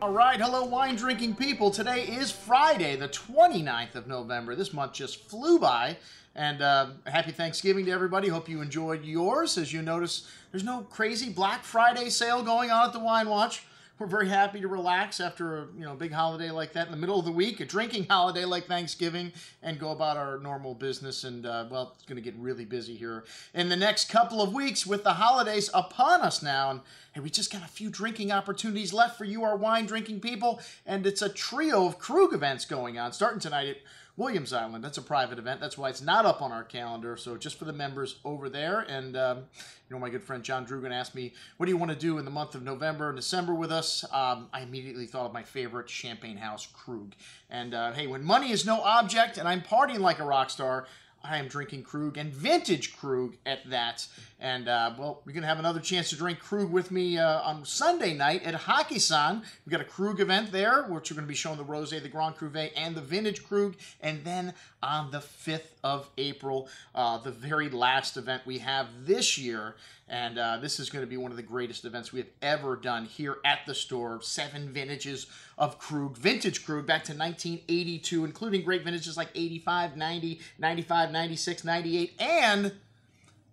All right, hello wine drinking people. Today is Friday, the 29th of November. This month just flew by. And happy Thanksgiving to everybody. Hope you enjoyed yours. As you notice, there's no crazy Black Friday sale going on at the Wine Watch. We're very happy to relax after a big holiday like that in the middle of the week, a drinking holiday like Thanksgiving, and go about our normal business. And, well, it's going to get really busy here in the next couple of weeks with the holidays upon us now. And we just got a few drinking opportunities left for you, our wine drinking people. And it's a trio of Krug events going on, starting tonight at Williams Island. That's a private event. That's why it's not up on our calendar. So just for the members over there. And, my good friend John Drugan asked me, what do you want to do in the month of November and December with us? I immediately thought of my favorite champagne house, Krug. And, hey, when money is no object and I'm partying like a rock star, I am drinking Krug, and vintage Krug at that. And, well, you're going to have another chance to drink Krug with me on Sunday night at Hakkasan. We've got a Krug event there, which we're going to be showing the Rosé, the Grand Cuvée, and the vintage Krug. And then on the 5th of April, the very last event we have this year. And this is going to be one of the greatest events we have ever done here at the store. 7 vintages of Krug, vintage Krug, back to 1982, including great vintages like 85, 90, 95, 96, 98, and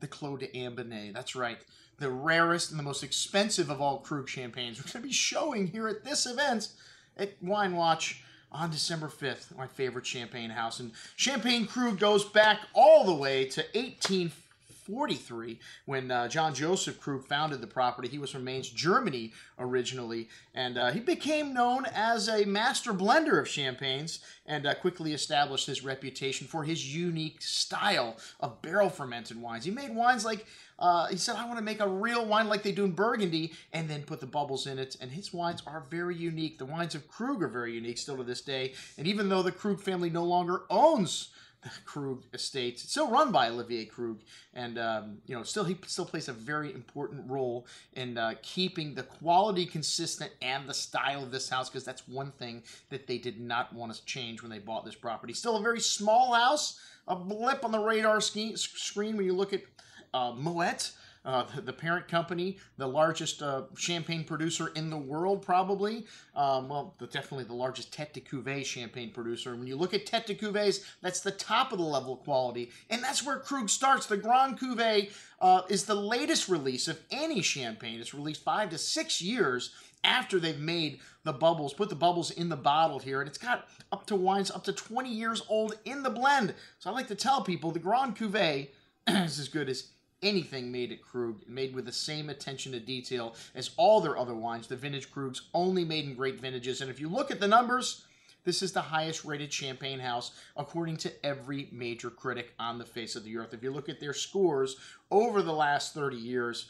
the Clos Champagne. That's right. The rarest and the most expensive of all Krug champagnes. We're going to be showing here at this event at Wine Watch on December 5th, my favorite champagne house. And Champagne Krug goes back all the way to 1843 when John Joseph Krug founded the property. He was from Mainz, Germany originally, and he became known as a master blender of champagnes and quickly established his reputation for his unique style of barrel fermented wines. He made wines like, he said, I want to make a real wine like they do in Burgundy and then put the bubbles in it, and his wines are very unique. The wines of Krug are very unique still to this day, and even though the Krug family no longer owns the Krug estate, it's still run by Olivier Krug, and he still plays a very important role in keeping the quality consistent and the style of this house, because that's one thing that they did not want to change when they bought this property. Still a very small house, a blip on the radar screen when you look at Moet. The parent company, the largest champagne producer in the world, probably. Definitely the largest Tête de Cuvée champagne producer. And when you look at Tête de Cuvées, that's the top of the level of quality. And that's where Krug starts. The Grand Cuvée is the latest release of any champagne. It's released 5 to 6 years after they've made the bubbles, put the bubbles in the bottle here. And it's got up to wines up to 20 years old in the blend. So I like to tell people the Grand Cuvée is as good as anything made at Krug, made with the same attention to detail as all their other wines. The vintage Krug's only made in great vintages. And if you look at the numbers, this is the highest rated champagne house according to every major critic on the face of the earth. If you look at their scores over the last 30 years,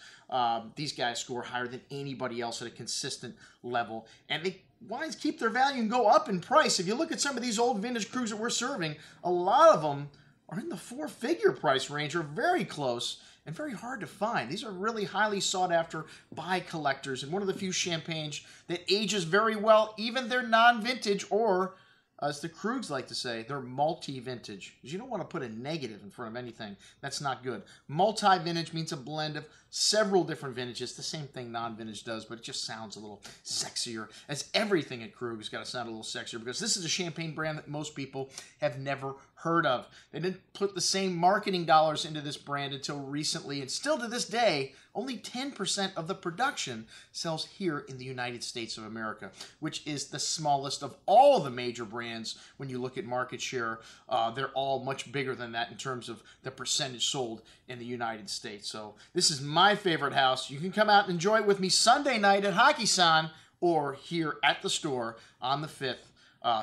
these guys score higher than anybody else at a consistent level. And wines keep their value and go up in price. If you look at some of these old vintage Krugs that we're serving, a lot of them are in the 4-figure price range or very close, and very hard to find. These are really highly sought after by collectors, and one of the few champagnes that ages very well, even they're non-vintage, or as the Krugs like to say, they're multi-vintage. Because you don't want to put a negative in front of anything. That's not good. Multi-vintage means a blend of several different vintages. The same thing non-vintage does, but it just sounds a little sexier. As everything at Krug has got to sound a little sexier, because this is a champagne brand that most people have never heard of. They didn't put the same marketing dollars into this brand until recently, and still to this day, only 10% of the production sells here in the United States of America, which is the smallest of all the major brands. When you look at market share, they're all much bigger than that in terms of the percentage sold in the United States. So this is my favorite house. You can come out and enjoy it with me Sunday night at Hakkasan or here at the store on the 5th.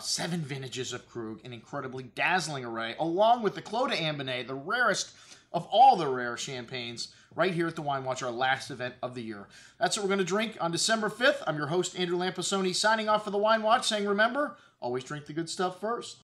7 vintages of Krug, an incredibly dazzling array, along with the Clos Champagne, the rarest of all the rare champagnes, right here at the Wine Watch, our last event of the year. That's what we're going to drink on December 5th. I'm your host, Andrew Lampasone, signing off for the Wine Watch, saying remember, always drink the good stuff first.